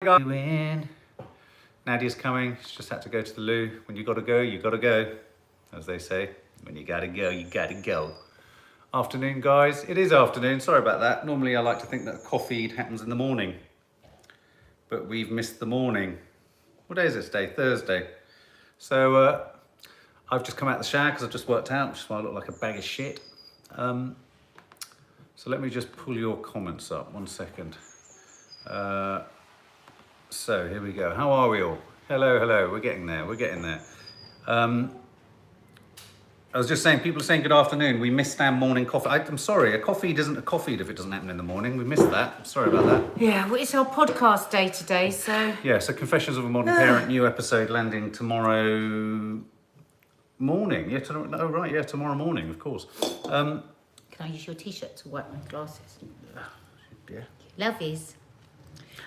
In. Nadia's coming. She's just had to go to the loo. When you gotta go, you gotta go. As they say, when you gotta go, you gotta go. Afternoon, guys. It is afternoon. Sorry about that. Normally I like to think that coffee happens in the morning. But we've missed the morning. What day is it today? Thursday. So I've just come out of the shower because I've just worked out, which is why I look like a bag of shit. So let me just pull your comments up. 1 second. So here we go. How are we all? Hello, hello. We're getting there. We're getting there. I was just saying, people are saying good afternoon. We missed our morning coffee. I'm sorry, a coffee isn't a coffee if it doesn't happen in the morning. We missed that. Sorry about that. Yeah, well, it's our podcast day today, so... Yeah, so Confessions of a Modern Parent, new episode landing tomorrow morning. Yeah, tomorrow morning, of course. Can I use your T-shirt to wipe my glasses? Yeah. Lovies.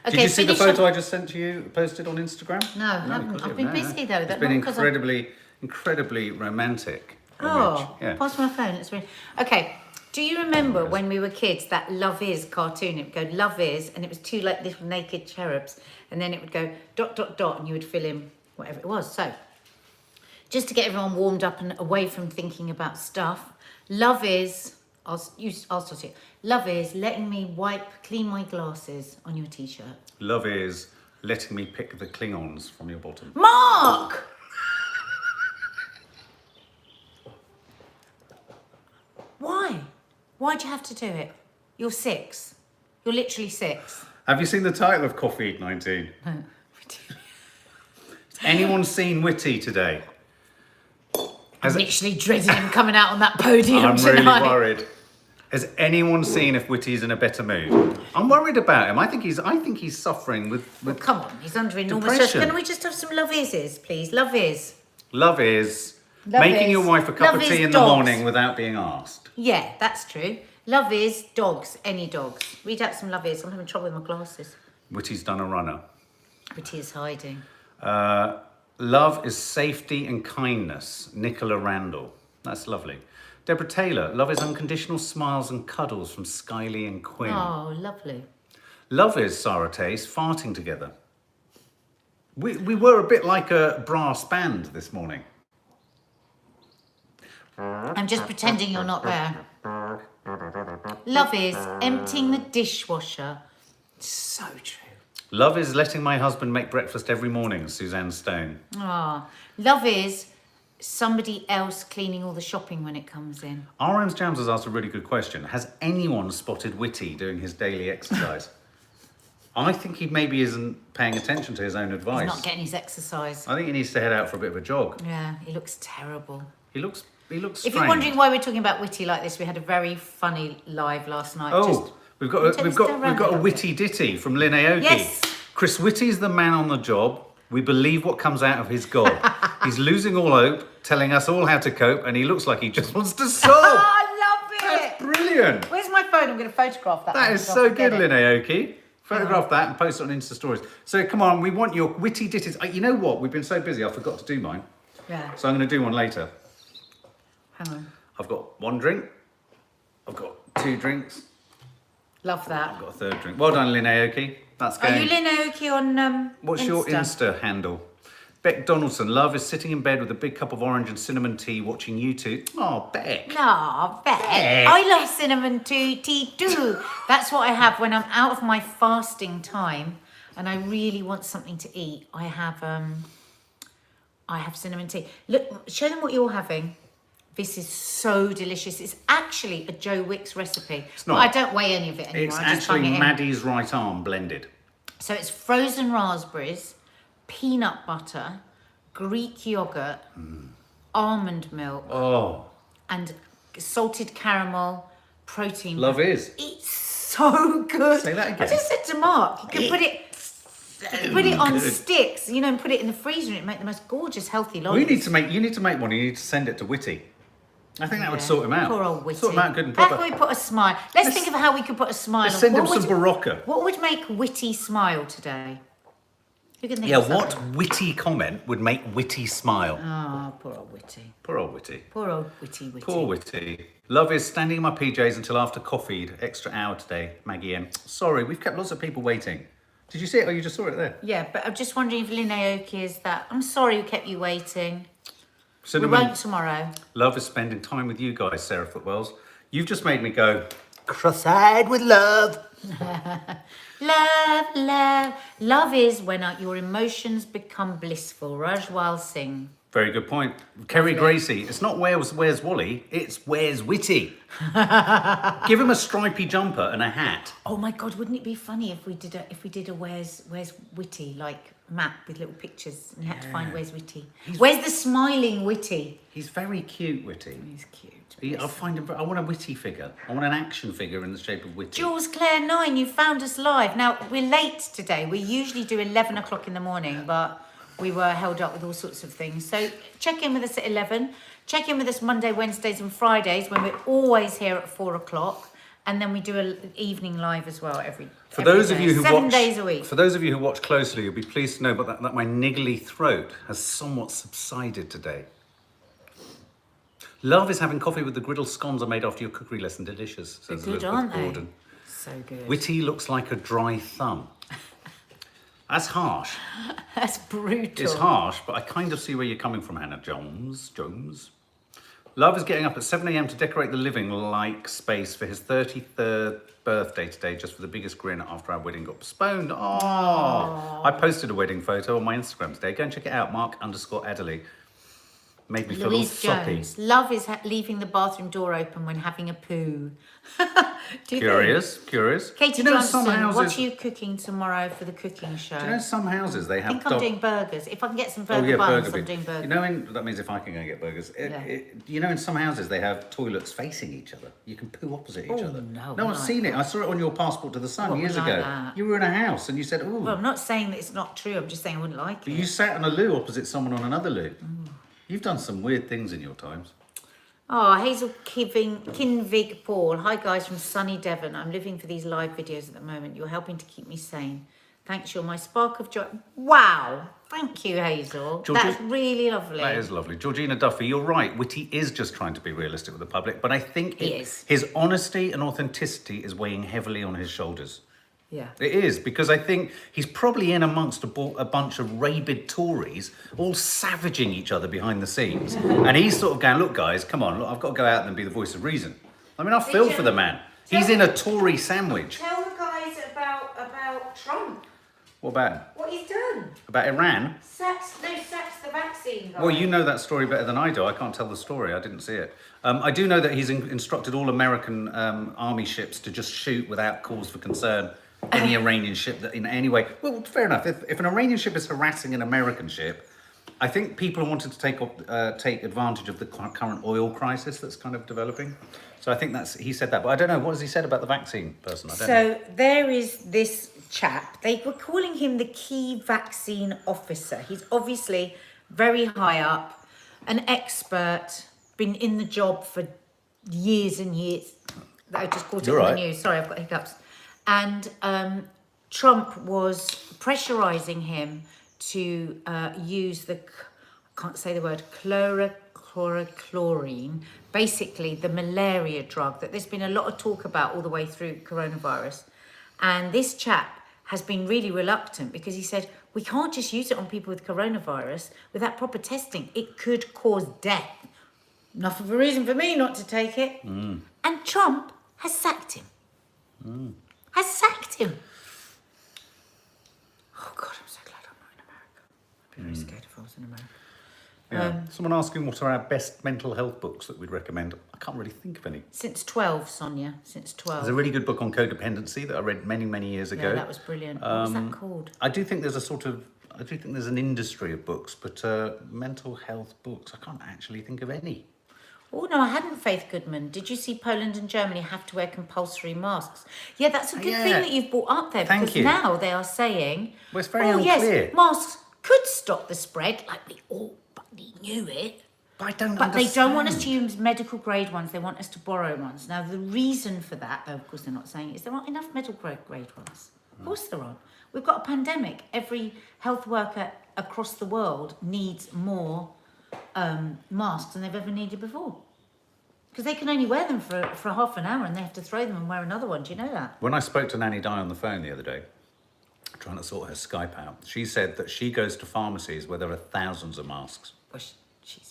Okay, did you see the photo I just sent to you, posted on Instagram? No, I haven't. I've been busy though. It's been incredibly romantic. Oh, yeah. Pass my phone. It's really... Okay. Do you remember when we were kids that Love Is cartoon? It would go Love Is, and it was two like little naked cherubs, and then it would go ... and you would fill in whatever it was. So, just to get everyone warmed up and away from thinking about stuff, Love Is. I'll start it. Love is letting me clean my glasses on your T-shirt. Love is letting me pick the Klingons from your bottom. Mark! Why? Why'd you have to do it? You're 6. You're literally 6. Have you seen the title of COFFEED-19? Has anyone seen Whitty today? I'm literally dreading him coming out on that podium I'm tonight. really worried. Has anyone seen if Whitty's in a better mood? I'm worried about him. I think he's suffering with Well, come on, he's under enormous depression. stress. Can we just have some love ises, please? Love is. Love is making your wife a cup of tea in the morning without being asked. Yeah, that's true. Love is dogs, any dogs. Read out some love is. I'm having trouble with my glasses. Whitty's done a runner. Whitty is hiding. Love is safety and kindness. Nicola Randall. That's lovely. Deborah Taylor. Love is unconditional smiles and cuddles from Skyly and Quinn. Oh, lovely. Love is Sarah Tace farting together. We were a bit like a brass band this morning. I'm just pretending you're not there. Love is emptying the dishwasher. So true. Love is letting my husband make breakfast every morning, Suzanne Stone. Ah, love is somebody else cleaning all the shopping when it comes in. RM's Jams has asked a really good question. Has anyone spotted Whitty doing his daily exercise? I think he maybe isn't paying attention to his own advice. He's not getting his exercise. I think he needs to head out for a bit of a jog. Yeah, he looks terrible. He looks If strained. you're wondering why we're talking about Whitty like this, we had a very funny live last night. Oh, we've got a Whitty ditty from Lynn Aoki. Yes. Chris Whitty's the man on the job. We believe what comes out of his gob. He's losing all hope, telling us all how to cope, and he looks like he just wants to sob. I love it. That's brilliant. Where's my phone? I'm going to photograph that. That is so good, Lynn Aoki. Photograph that and post it on Insta Stories. So come on, we want your witty ditties. You know what? We've been so busy, I forgot to do mine. Yeah. So I'm going to do one later. Hang on. I've got 1 drink. I've got 2 drinks. Love that. I've got a 3rd drink. Well done, Lynn Aoki. That's going. Are you Lynn Aoki on What's Insta? your Insta handle? Beck Donaldson. Love is sitting in bed with a big cup of orange and cinnamon tea watching YouTube. Oh, Beck. No, Beck. I love cinnamon tea too. That's what I have when I'm out of my fasting time and I really want something to eat. I have cinnamon tea. Look, show them what you're having. This is so delicious. It's actually a Joe Wicks recipe. It's not. But I don't weigh any of it anymore. It's I just bung actually it in. Maddie's right arm blended. So it's frozen raspberries, peanut butter, Greek yogurt, almond milk, and salted caramel, protein. Love is. It's so good. Say that again. I just said to Mark, you can put it on sticks, and put it in the freezer and it'd make the most gorgeous healthy lollies. You need to make one. You need to send it to Whitty. I think that would sort him out. Poor old Whitty. Sort him out good and proper. How can we put a smile? Let's think of how we could put a smile on. Send him some Barocca. What would make Whitty smile today? Who can think Yeah, of what something? witty comment would make Whitty smile? Oh, poor old Whitty. Poor old Whitty. Poor old Whitty. Poor Whitty. Love is standing in my PJs until after coffee. Extra hour today, Maggie M. Sorry, we've kept lots of people waiting. Did you see it? Oh, you just saw it there. Yeah, but I'm just wondering if Linnea is that. I'm sorry we kept you waiting. Cinnamon, We won't tomorrow. love is spending time with you guys, Sarah Footwells. You've just made me go cross-eyed with love. Love, love. Love is when your emotions become blissful. Rajwal Singh. Very good point. Kerry Gracie, it's not where's Wally, it's where's Whitty. Give him a stripy jumper and a hat. Oh my God, wouldn't it be funny if we did a where's Whitty, like map with little pictures, and you had to find where's Whitty. Where's the smiling Whitty? He's very cute, Whitty. He's cute. I want a Whitty figure. I want an action figure in the shape of Whitty. Jules Claire 9, you found us live. Now, we're late today. We usually do 11 o'clock in the morning, but we were held up with all sorts of things. So check in with us at 11. Check in with us Monday, Wednesdays and Fridays when we're always here at 4 o'clock. And then we do an evening live as well every those day. of you who 7 watch, days a week. For those of you who watch closely, you'll be pleased to know that my niggly throat has somewhat subsided today. Love is having coffee with the griddle scones I made after your cookery lesson. Delicious, says They're good, Elizabeth aren't they? Gordon. So good. Whitty looks like a dry thumb. That's harsh. That's brutal. It's harsh, but I kind of see where you're coming from, Hannah Jones. Love is getting up at 7 a.m. to decorate the living-like space for his 33rd birthday today, just for the biggest grin after our wedding got postponed. Oh, I posted a wedding photo on my Instagram today. Go and check it out, Mark_Adderley. Made me feel all Louise soppy. Jones. Love is leaving the bathroom door open when having a poo. Curious. Katie Johnson, what are you cooking tomorrow for the cooking show? Do you know some houses they have? I think I'm doing burgers. If I can get some burger buns, I'm doing burgers. You know, that means if I can go and get burgers. You know, in some houses they have toilets facing each other. You can poo opposite each other. No, I've seen it. I saw it on your Passport to the Sun years ago. That? You were in a house and you said, "Ooh." Well, I'm not saying that it's not true. I'm just saying I wouldn't like it. You sat on a loo opposite someone on another loo. You've done some weird things in your times. Oh, Hazel Kinvig Paul. Hi guys from sunny Devon. I'm living for these live videos at the moment. You're helping to keep me sane. Thanks, you're my spark of joy. Wow. Thank you, Hazel. That's really lovely. That is lovely. Georgina Duffy, you're right. Whitty is just trying to be realistic with the public, but I think his honesty and authenticity is weighing heavily on his shoulders. Yeah. It is, because I think he's probably in amongst a bunch of rabid Tories all savaging each other behind the scenes. And he's sort of going, look, guys, come on, look, I've got to go out and be the voice of reason. I mean, I feel for the man. He's in a Tory sandwich. Tell the guys about Trump. What about him? What he's done. About Iran? Sacks the vaccine guy. Well, you know that story better than I do. I can't tell the story. I didn't see it. I do know that he's instructed all American army ships to just shoot without cause for concern any Iranian ship that in any way... Well, fair enough. If an Iranian ship is harassing an American ship, I think people wanted to take advantage of the current oil crisis that's kind of developing. So I think he said that. But I don't know. What has he said about the vaccine person? I don't know. So there is this chap. They were calling him the key vaccine officer. He's obviously very high up, an expert, been in the job for years and years. I just caught it on the news. Sorry, I've got hiccups. And Trump was pressurising him to use I can't say the word, chlorine, basically the malaria drug that there's been a lot of talk about all the way through coronavirus. And this chap has been really reluctant because he said, we can't just use it on people with coronavirus without proper testing. It could cause death. Enough of a reason for me not to take it. And Trump has sacked him. Has sacked him. Oh God, I'm so glad I'm not in America. I'd be very scared if I was in America. Yeah. Someone asking what are our best mental health books that we'd recommend. I can't really think of any. Since 12, Sonia. Since 12. There's a really good book on codependency that I read many, many years ago. Yeah, that was brilliant. What's that called? I do think there's an industry of books, but mental health books, I can't actually think of any. Oh, no, I hadn't, Faith Goodman. Did you see Poland and Germany have to wear compulsory masks? Yeah, that's a good thing that you've brought up there. Thank because you. Now they are saying, well, it's very unclear. Yes, masks could stop the spread, like we all bloody knew it. But I don't But understand. they don't want us to use medical grade ones. They want us to borrow ones. Now, the reason for that, though, of course they're not saying it, is there aren't enough medical grade ones. Of course there aren't. We've got a pandemic. Every health worker across the world needs more masks than they've ever needed before. Because they can only wear them for half an hour and they have to throw them and wear another one. Do you know that? When I spoke to Nanny Di on the phone the other day, trying to sort her Skype out. She said that she goes to pharmacies where there are thousands of masks. Well, she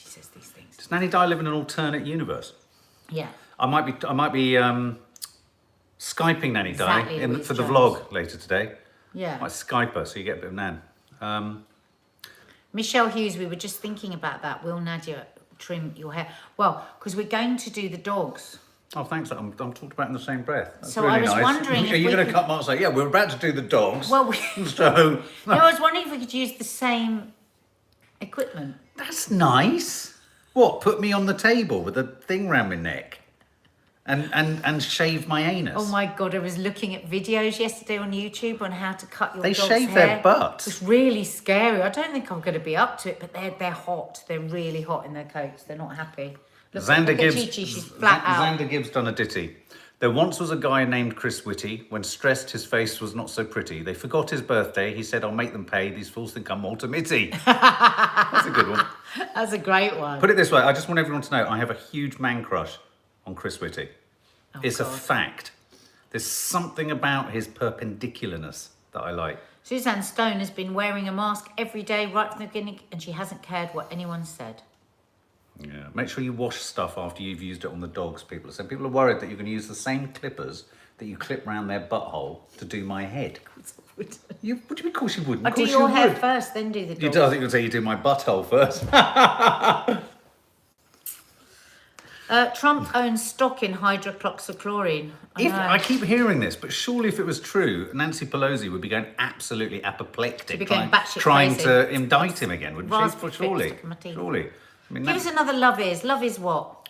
says these things. Does Nanny Di live in an alternate universe? Yeah. I might be Skyping Nanny Di Exactly, for the Jones. vlog later today. Yeah. I might Skype her so you get a bit of Nan. Michelle Hughes, we were just thinking about that. Will Nadia trim your hair? Well, because we're going to do the dogs. Oh, thanks. I'm talked about in the same breath. That's So really I was nice. wondering Are if you we going to could- cut Mark? Say, yeah, we're about to do the dogs. Well, So no, I was wondering if we could use the same equipment. that's nice. What? Put me on the table with a thing round my neck, and shave my anus. Oh my God, I was looking at videos yesterday on YouTube on how to cut your They dog's shave hair. their butts. It's really scary. I don't think I'm going to be up to it, but they're hot. They're really hot in their coats. They're not happy. Look at Chi-Chi, she's flat out. Xander Gibbs done a ditty. There once was a guy named Chris Whitty. When stressed, his face was not so pretty. They forgot his birthday. He said, "I'll make them pay. These fools think I'm Walter Mitty." That's a good one. That's a great one. Put it this way, I just want everyone to know I have a huge man crush on Chris Whitty. Oh, It's a God. fact. There's something about his perpendicularness that I like. Suzanne Stone has been wearing a mask every day right from the beginning, and she hasn't cared what anyone said. Yeah. Make sure you wash stuff after you've used it on the dogs, people. So people are worried that you're going to use the same clippers that you clip round their butthole to do my head. You, what do you mean, of course you wouldn't? I Of do course your you hair would. first, then do the You dog. do, I think you'd say you do my butthole first. Trump owns stock in hydroxychloroquine. I keep hearing this, but surely if it was true, Nancy Pelosi would be going absolutely apoplectic, She'd be going batshit trying crazy. to indict him again, wouldn't Raspberry she? fix Surely, stuck in my teeth. surely. I mean, Give us another love is. Love is what?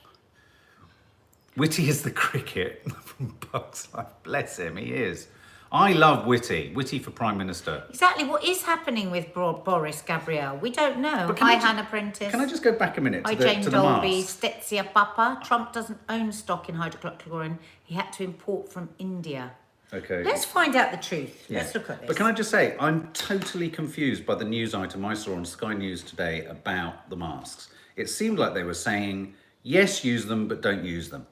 Whitty is the cricket from Bugs Life. Bless him, he is. I love Whitty. Whitty for Prime Minister. Exactly. What is happening with Boris Gabriel? We don't know. But can Hi, I ju- Hannah Prentice. Can I just go back a minute to Hi, the, Jane to the Dolby. masks? Stetsia Papa. Trump doesn't own stock in hydroxychloroquine. He had to import from India. Okay. Let's find out the truth. Yeah. Let's look at this. But can I just say, I'm totally confused by the news item I saw on Sky News today about the masks. It seemed like they were saying, yes, use them, but don't use them.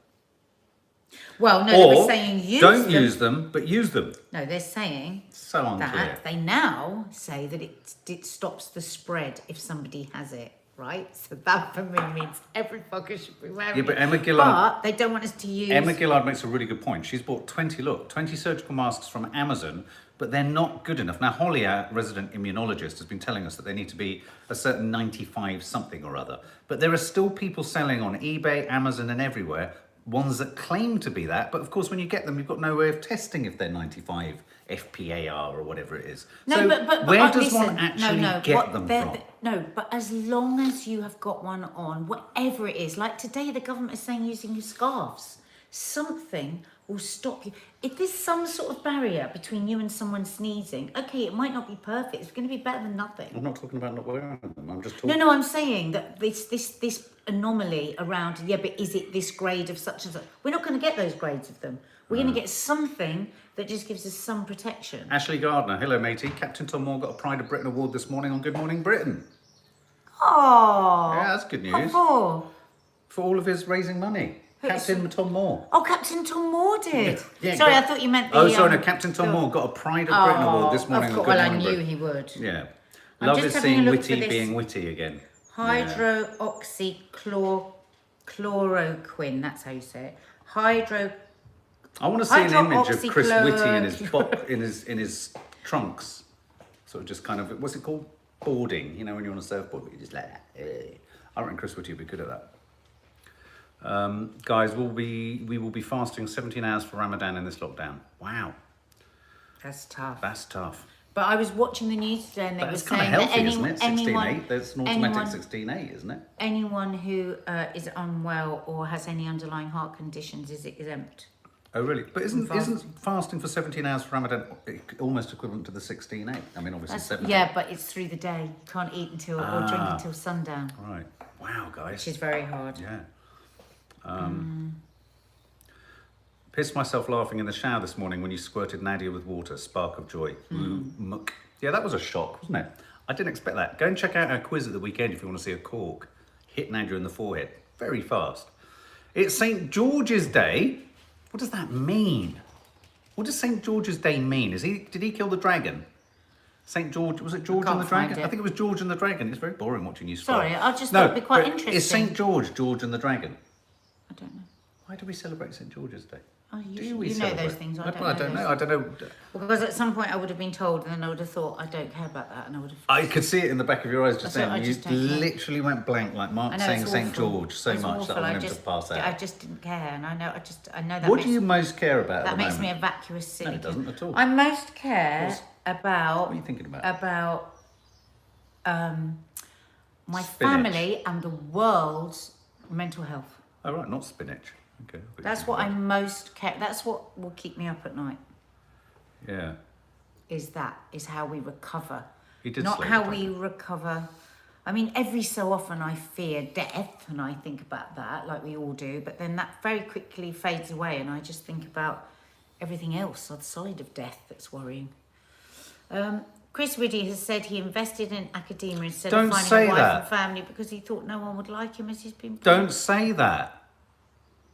Well, no, Or they were saying use don't them. use them, but use them. No, they're saying So unclear. that they now say that it stops the spread if somebody has it, right? So that for me means every fucker should be wearing Yeah, but it. Emma Gillard- But they don't want us to use... Emma Gillard makes a really good point. She's bought 20 surgical masks from Amazon, but they're not good enough. Now, Holly, our resident immunologist, has been telling us that they need to be a certain 95 something or other. But there are still people selling on eBay, Amazon and everywhere, ones that claim to be that. But of course, when you get them, you've got no way of testing if they're 95 FPAR or whatever it is. No, So but where does listen, one actually no, get what them they're- from? No, but as long as you have got one on, whatever it is, like today the government is saying using your scarves, something will stop you. If there's some sort of barrier between you and someone sneezing, okay, it might not be perfect. It's going to be better than nothing. I'm not talking about not wearing them. I'm just talking. No, I'm saying that this anomaly around, yeah, but is it this grade of such and such? We're not going to get those grades of them. We're going to get something that just gives us some protection. Ashley Gardner, hello matey. Captain Tom Moore got a Pride of Britain award this morning on Good Morning Britain. Oh, Yeah, that's good news. what for? For all of his raising money. Captain Tom Moore. Oh, Captain Tom Moore did. Yeah, Sorry, got- I thought you meant the... Oh, sorry, no, Captain Tom Moore got a Pride of Britain award this morning on Of Good course, well, I Morning knew Britain. he would. Yeah. I'm Love just is having a seeing look for Whitty this. being witty again. Hydroxychloroquine, that's how you say it. I want to see an image of Chris Whitty in his Hydroxychloroquine. in his trunks. Sort of just kind of, what's it called? Boarding, you know, when you're on a surfboard, but you just like that. I reckon Chris Whitty would be good at that. Guys, we will be fasting 17 hours for Ramadan in this lockdown. Wow, That's tough. that's tough. But I was watching the news today and they But were it's kind of saying that healthy, isn't it? 16.8. There's an automatic anyone, 16.8, isn't it? anyone who is unwell or has any underlying heart conditions is exempt. Oh, really? But isn't Fasting. fasting for 17 hours for Ramadan almost equivalent to the 16.8? I mean, obviously 17. Yeah, but it's through the day. You can't eat until or drink until sundown, Right. Wow, guys. which is very hard. Yeah. Pissed myself laughing in the shower this morning when you squirted Nadia with water. Spark of joy. Muck. Yeah, that was a shock, wasn't it? I didn't expect that. Go and check out our quiz at the weekend if you want to see a cork hit Nadia in the forehead. Very fast. It's St. George's Day. What does that mean? What does St. George's Day mean? Did he kill the dragon? St. George, was it George and the Dragon? I think it was George and the Dragon. It's very boring watching you scroll. Sorry, I just thought it'd be quite interesting. Is St. George and the Dragon? I don't know. Why do we celebrate St. George's Day? Oh, you know those things. I don't know. I don't know. Well, because at some point I would have been told, and then I would have thought, I don't care about that, and I would have. I could see it in the back of your eyes just then. You don't care. literally went blank, like Mark saying St. George so much that I wanted him to pass out. I just didn't care, and I know that. What do you most care about? That makes me a vacuous, silly. No, it doesn't at all. I most care about. What are you thinking about? About my Spinach. family and the world's mental health. Oh right, not spinach. Okay. That's what I most care. That's what will keep me up at night. Yeah. Is how we recover. He did Not slay how the we dragon. recover. I mean, every so often I fear death, and I think about that, like we all do. But then that very quickly fades away, and I just think about everything else outside of death that's worrying. Chris Whitty has said he invested in academia instead of finding a wife and family because he thought no one would like him as he's been. Don't say that.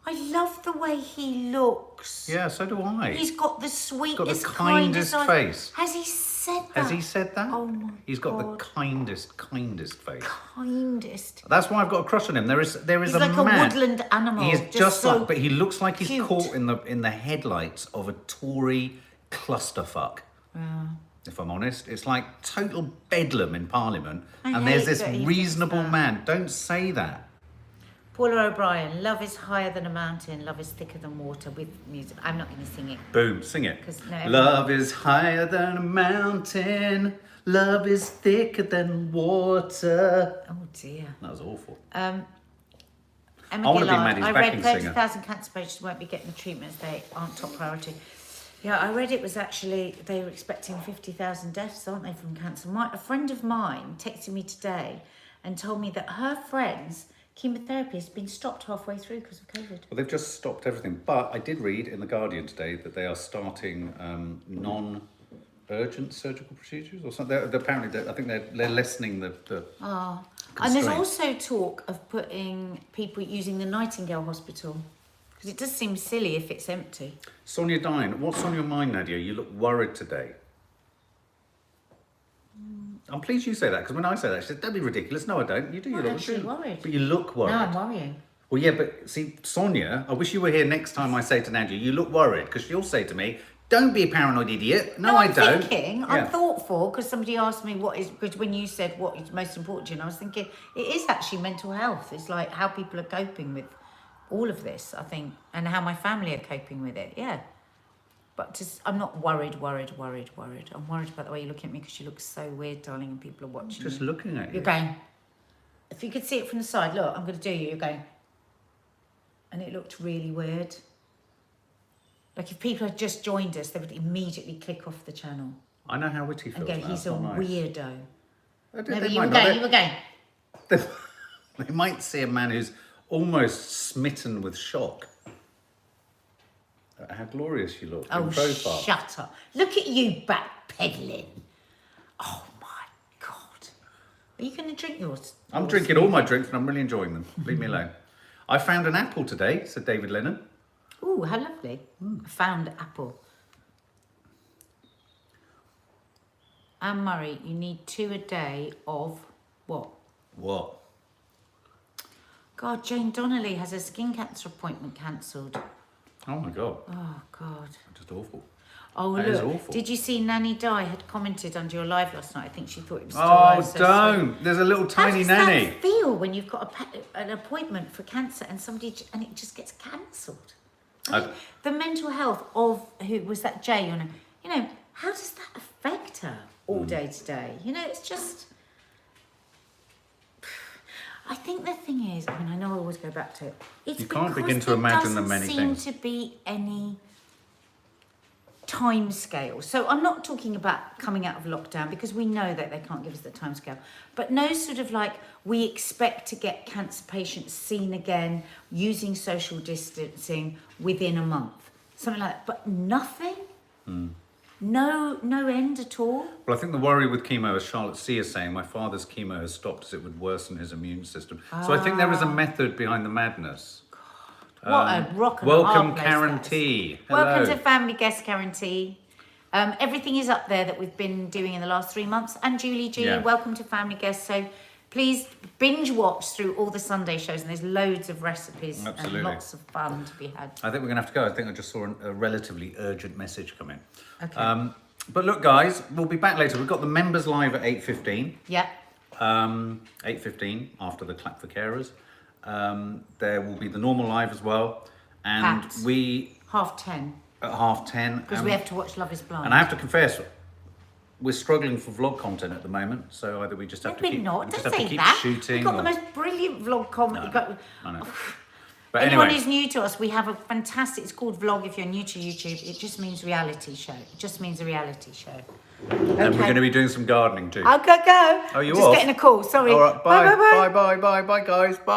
I love the way he looks. Yeah, so do I. He's got the sweetest, He's got the kindest face. Has he said that? Has he said that? Oh my He's got God. the kindest face. Kindest. That's why I've got a crush on him. There is He's a like man. a woodland animal. He is just so like, but he looks like he's cute. caught in the headlights of a Tory clusterfuck. Yeah. If I'm honest, it's like total bedlam in Parliament, I and there's hate this that he thinks reasonable that. man. Don't say that. Paula O'Brien, love is higher than a mountain, love is thicker than water with music. I'm not going to sing it. Boom, sing it. 'Cause no, Love is higher than a mountain. Love is thicker than water. Oh dear. That was awful. Emma wanna be Gillard, Maddie's I backing read singer. 30,000 cancer patients won't be getting the treatments, they aren't top priority. Yeah, I read it was actually, they were expecting 50,000 deaths, aren't they, from cancer? A friend of mine texted me today and told me that her friend's chemotherapy has been stopped halfway through because of COVID. Well, they've just stopped everything. But I did read in The Guardian today that they are starting non-urgent surgical procedures or something. I think they're lessening the And there's constraint. also talk of putting people using the Nightingale Hospital because it does seem silly if it's empty. Sonia Dine, what's on your mind, Nadia? You look worried today. I'm pleased you say that, because when I say that, she said, don't be ridiculous. No, I don't. You do. I'm You actually look worried. But you look worried. No, I'm worrying. Well, yeah, but see, Sonia, I wish you were here next time I say to Nadia, you look worried, because she'll say to me, don't be a paranoid idiot. No, I I'm don't. thinking, Yeah. I'm thoughtful, because somebody asked me because when you said what is most important to you, and I was thinking, it is actually mental health. It's like how people are coping with all of this, I think, and how my family are coping with it, yeah. But I'm not worried. I'm worried about the way you look at me because you look so weird, darling, and people are watching Just you. looking at you. You're going, if you could see it from the side, look, I'm going to do you, you're going, and it looked really weird. Like if people had just joined us, they would immediately click off the channel I know how Whitty and feels go, now. he's It's a not nice. weirdo. They No, but you might were not. going, you were going. They might see a man who's almost smitten with shock. How glorious you look in Oh, profile. shut up. Look at you backpedaling. Oh, my God. Are you going to drink yours? I'm drinking all my drinks and I'm really enjoying them. Leave me alone. I found an apple today, said David Lennon. Ooh, how lovely. I found apple. Anne Murray, you need 2 a day of what? What? God, Jane Donnelly has a skin cancer appointment cancelled. Oh my God. Oh, God. Just awful. Oh, That is look. awful. Did you see Nanny Di had commented under your live last night? I think she thought it was still Oh, live, so don't. There's a little How tiny does nanny. that feel when you've got an appointment for cancer and and it just gets cancelled? I mean, the mental health of who was that Jay? You know, how does that affect her all day to day? You know, it's just. I think the thing is, I mean, I know I always go back to it. It's You can't because begin to there imagine the doesn't many seem things. to be any time scale. So I'm not talking about coming out of lockdown because we know that they can't give us the time scale, but no sort of like we expect to get cancer patients seen again using social distancing within a month, something like that, but nothing. No end at all. Well, I think the worry with chemo, as Charlotte C is saying, my father's chemo has stopped as it would worsen his immune system. So I think there is a method behind the madness. What a rock and welcome, a hard place Karen that is. T. Hello. Welcome to Family Guest Karen T. Everything is up there that we've been doing in the last 3 months. And Julie G, Yeah. welcome to Family Guest. So please binge watch through all the Sunday shows, and there's loads of recipes Absolutely. and lots of fun to be had. I think we're going to have to go. I think I just saw a relatively urgent message come in. Okay. But look, guys, we'll be back later. We've got the members live at 8:15. Yeah. 8:15 after the clap for carers. There will be the normal live as well. And At we 10:30. at 10:30. Because we have to watch Love is Blind. And I have to confess, we're struggling for vlog content at the moment. So either we just have to We're keep, not. we just Don't have to say keep that. shooting. We've got or- the most brilliant vlog comment. I know. But Anyone anyway, who's new to us, we have a fantastic, it's called vlog if you're new to YouTube. It just means reality show. It just means a reality show. and we're going to be doing some gardening too. I'll go. Oh, you Just off? getting a call, sorry. All right, bye, Bye. bye, guys, bye.